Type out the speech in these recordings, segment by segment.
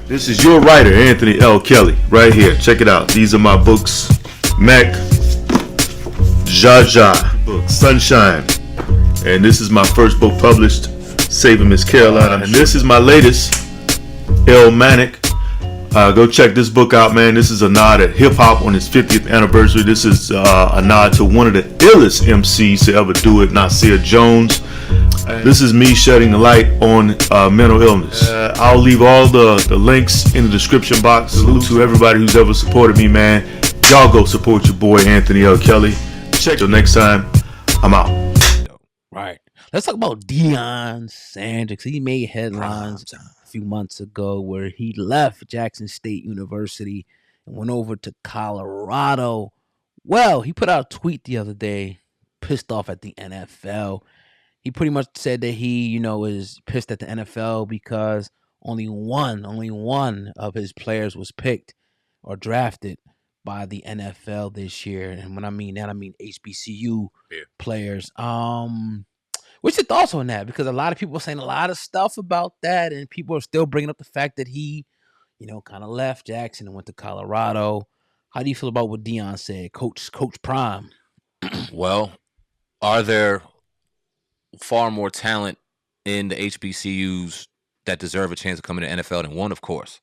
This is your writer, Anthony L. Kelly, right here. Check it out. These are my books. Mac, Jaja, book, Sunshine. And this is my first book published, Saving Miss Carolina. And this is my latest, El Manic. Go check this book out, man. This is a nod at hip-hop on its 50th anniversary. This is a nod to one of the illest MCs to ever do it, Nasir Jones. This is me shedding the light on mental illness. I'll leave all the links in the description box. Salute to everybody who's ever supported me, man. Y'all go support your boy, Anthony L. Kelly. Check till next time. I'm out. Right. Let's talk about Deion Sanders. He made headlines a few months ago where he left Jackson State University and went over to Colorado. Well, he put out a tweet the other day, pissed off at the NFL. He pretty much said that he, is pissed at the NFL because only one of his players was picked or drafted by the NFL this year. And when I mean that, I mean HBCU players. What's your thoughts on that? Because a lot of people are saying a lot of stuff about that, and people are still bringing up the fact that he, kind of left Jackson and went to Colorado. How do you feel about what Deion said, Coach Prime? Well, are there far more talent in the HBCUs that deserve a chance to come in the NFL than one? Of course.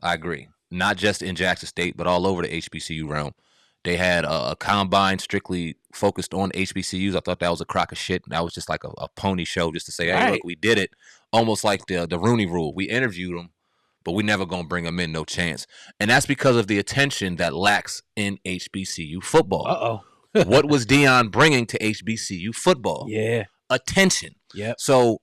I agree. Not just in Jackson State, but all over the HBCU realm. They had a combine strictly focused on HBCUs. I thought that was a crock of shit. That was just like a pony show just to say, hey, look, we did it. Almost like the Rooney Rule. We interviewed them, but we never going to bring them in, no chance. And that's because of the attention that lacks in HBCU football. Uh-oh. What was Deion bringing to HBCU football? Yeah. Attention. Yep. So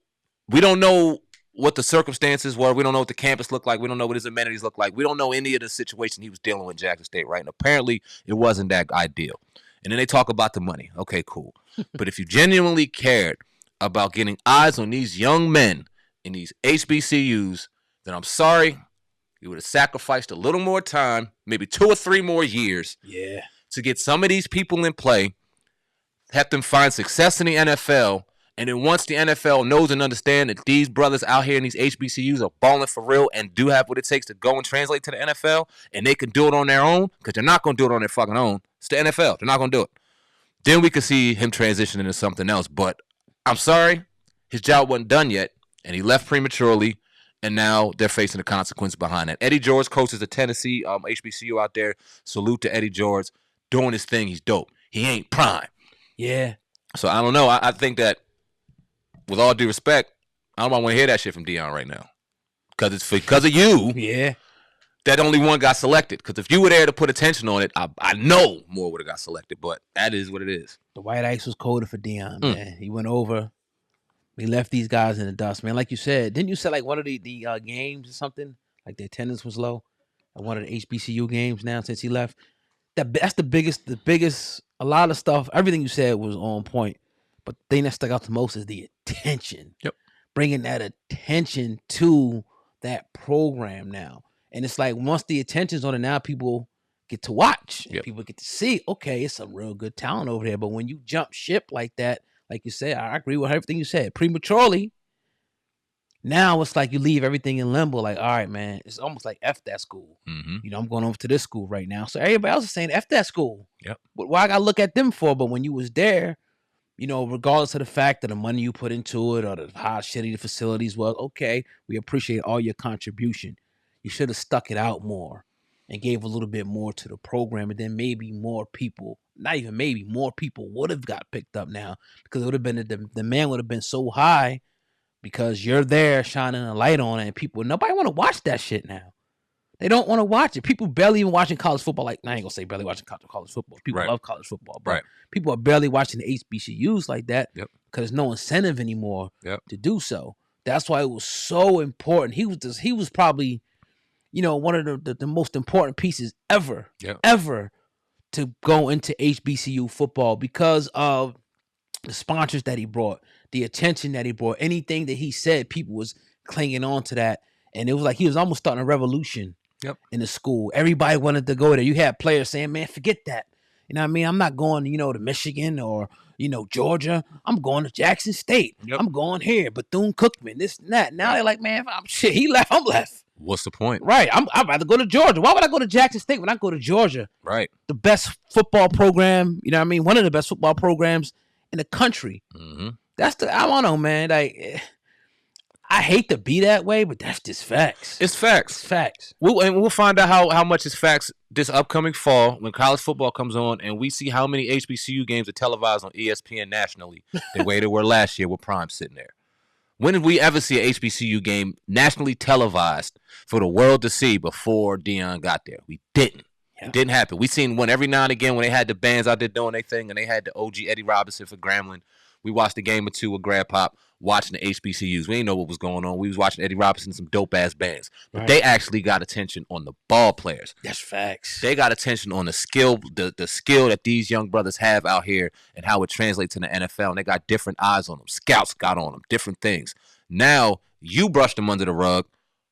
we don't know what the circumstances were. We don't know what the campus looked like. We don't know what his amenities look like. We don't know any of the situation he was dealing with in Jackson State, right? And apparently it wasn't that ideal. And then they talk about the money. Okay, cool. But if you genuinely cared about getting eyes on these young men in these HBCUs, then I'm sorry, you would have sacrificed a little more time, maybe 2 or 3 more years to get some of these people in play, have them find success in the NFL. And then once the NFL knows and understands that these brothers out here in these HBCUs are balling for real and do have what it takes to go and translate to the NFL, and they can do it on their own, because they're not going to do it on their fucking own. It's the NFL. They're not going to do it. Then we could see him transition into something else. But I'm sorry, his job wasn't done yet, and he left prematurely, and now they're facing the consequence behind that. Eddie George coaches the Tennessee HBCU out there. Salute to Eddie George. Doing his thing. He's dope. He ain't prime. Yeah. So I don't know. I think that, with all due respect, I don't want to hear that shit from Deion right now. Because it's because of you that only one got selected. Because if you were there to put attention on it, I know more would have got selected. But that is what it is. The white ice was colder for Deion, man. He went over. He left these guys in the dust, man. Like you said, didn't you say like one of the games or something? Like the attendance was low at one of the HBCU games now since he left? That's the biggest, a lot of stuff, everything you said was on point. But the thing that stuck out the most is the attention. Yep. Bringing that attention to that program now. And it's like once the attention's on it, now people get to watch. Yep. People get to see, okay, it's some real good talent over there. But when you jump ship like that, like you said, I agree with everything you said. Prematurely, now it's like you leave everything in limbo. Like, all right, man, it's almost like F that school. Mm-hmm. I'm going over to this school right now. So everybody else is saying F that school. Yep. But why I got to look at them for? But when you was there, regardless of the fact that the money you put into it or how shitty the facilities was, okay, we appreciate all your contribution. You should have stuck it out more and gave a little bit more to the program, and then maybe more people, not even maybe, more people would have got picked up now, because it would have been, the man would have been so high because you're there shining a light on it, and nobody want to watch that shit now. They don't want to watch it. People barely even watching college football. Like, I ain't gonna say barely watching college football. People love college football, but people are barely watching the HBCUs like that because there's no incentive anymore to do so. That's why it was so important. He was probably, one of the most important pieces ever to go into HBCU football because of the sponsors that he brought, the attention that he brought. Anything that he said, people was clinging on to that, and it was like he was almost starting a revolution. In the school. Everybody wanted to go there. You had players saying, man, forget that. You know what I mean? I'm not going, to Michigan or, Georgia. I'm going to Jackson State. I'm going here. Bethune-Cookman, this and that. Now they're like, man, he left, I'm left. What's the point? Right. I'd rather go to Georgia. Why would I go to Jackson State when I go to Georgia? Right. The best football program, you know what I mean? One of the best football programs in the country. Mm-hmm. I don't know, man. Like, I hate to be that way, but that's just facts. It's facts. It's facts. We'll find out how much it's facts this upcoming fall when college football comes on and we see how many HBCU games are televised on ESPN nationally the way they were last year with Prime sitting there. When did we ever see an HBCU game nationally televised for the world to see before Deion got there? We didn't. It didn't happen. We seen one every now and again when they had the bands out there doing their thing and they had the OG Eddie Robinson for Grambling. We watched a game or two with Grad Pop watching the HBCUs. We didn't know what was going on. We was watching Eddie Robinson and some dope-ass bands. But they actually got attention on the ball players. That's facts. They got attention on the skill, the skill that these young brothers have out here and how it translates in the NFL. And they got different eyes on them. Scouts got on them, different things. Now, you brushed them under the rug.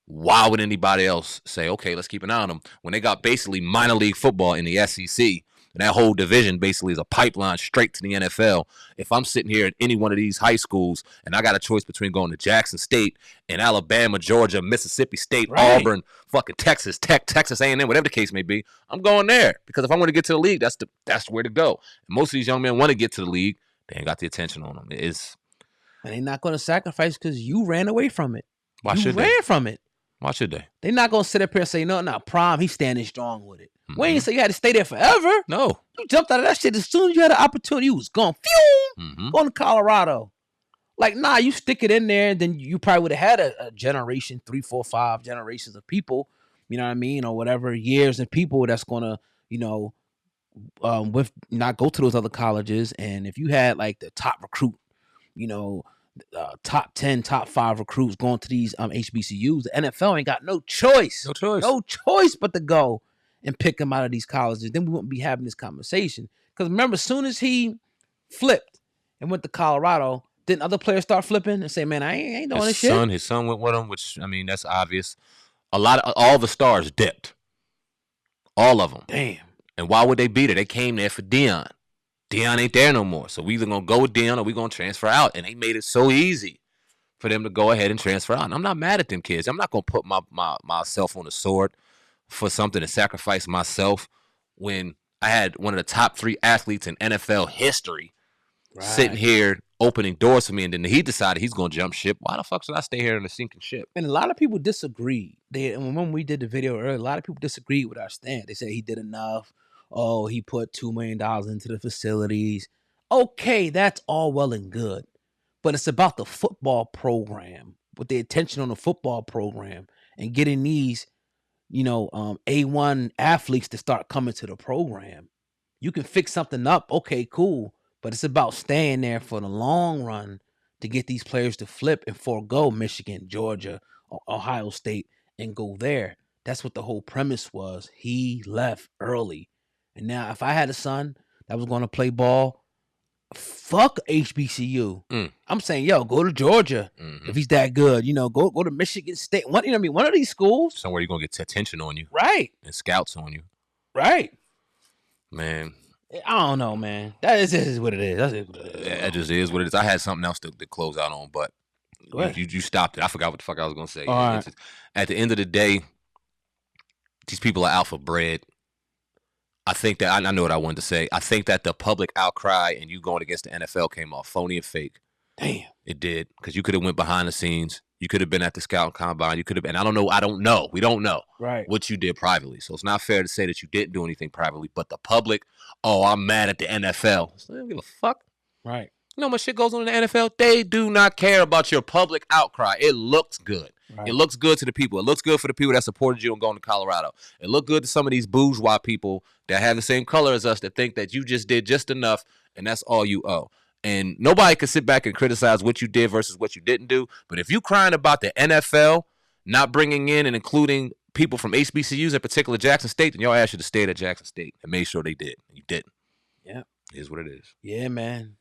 Why would anybody else say, okay, let's keep an eye on them? When they got basically minor league football in the SEC, and that whole division basically is a pipeline straight to the NFL. If I'm sitting here at any one of these high schools and I got a choice between going to Jackson State and Alabama, Georgia, Mississippi State, Auburn, fucking Texas Tech, Texas A&M, whatever the case may be, I'm going there. Because if I want to get to the league, that's where to go. And most of these young men want to get to the league. They ain't got the attention on them. And they're not going to sacrifice because you ran away from it. Why you should ran they? from it. Why should they? They're not going to sit up here and say, no, Prime, he's standing strong with it. Mm-hmm. We ain't say you had to stay there forever. No. You jumped out of that shit as soon as you had an opportunity. You was gone. Going to Colorado. Like, nah, you stick it in there, and then you probably would have had a generation, 3, 4, 5 generations of people, you know what I mean, or whatever, years of people that's going to, you know, with not go to those other colleges. And if you had, like, the top recruit, you know, top 10, top 5 recruits going to these HBCUs, the NFL ain't got no choice. No choice but to go and pick them out of these colleges. Then we wouldn't be having this conversation. Because remember, as soon as he flipped and went to Colorado, didn't other players start flipping and say, man, I ain't doing this shit? His son went with him, which, I mean, that's obvious. All the stars dipped. All of them. Damn. And why would they be there? They came there for Deion. Deion ain't there no more. So we either going to go with Deion or we going to transfer out. And they made it so easy for them to go ahead and transfer out. And I'm not mad at them kids. I'm not going to put myself on the sword for something to sacrifice myself when I had one of the top 3 athletes in NFL history sitting here opening doors for me. And then he decided he's going to jump ship. Why the fuck should I stay here in a sinking ship? And a lot of people disagreed. And when we did the video earlier, a lot of people disagreed with our stand. They said he did enough. Oh, he put $2 million into the facilities. Okay, that's all well and good. But it's about the football program, with the attention on the football program and getting these, you know, A1 athletes to start coming to the program. You can fix something up. Okay, cool. But it's about staying there for the long run to get these players to flip and forego Michigan, Georgia, Ohio State, and go there. That's what the whole premise was. He left early. And now if I had a son that was going to play ball, fuck HBCU. I'm saying, yo, go to Georgia if he's that good. You know, go to Michigan State. One of these schools. Somewhere you're going to get attention on you. Right. And scouts on you. Right. Man. I don't know, man. That is what it is. That just is what it is. I had something else to close out on, but you stopped it. I forgot what the fuck I was going to say. Right. At the end of the day, these people are out for bread. I think that I know what I wanted to say. I think that the public outcry and you going against the NFL came off phony and fake. Damn. It did. Because you could have went behind the scenes. You could have been at the scout combine. You could have been. I don't know. We don't know what you did privately. So it's not fair to say that you didn't do anything privately. But the public, I'm mad at the NFL. So they don't give a fuck. Right. You know how much shit goes on in the NFL? They do not care about your public outcry. It looks good. Right. It looks good to the people. It looks good for the people that supported you and going to Colorado. It looked good to some of these bourgeois people that have the same color as us that think that you just did just enough and that's all you owe. And nobody can sit back and criticize what you did versus what you didn't do. But if you crying about the NFL not bringing in and including people from HBCUs, in particular Jackson State, then your ass should have stayed at Jackson State and made sure they did. You didn't. Yeah. It is what it is. Yeah, man.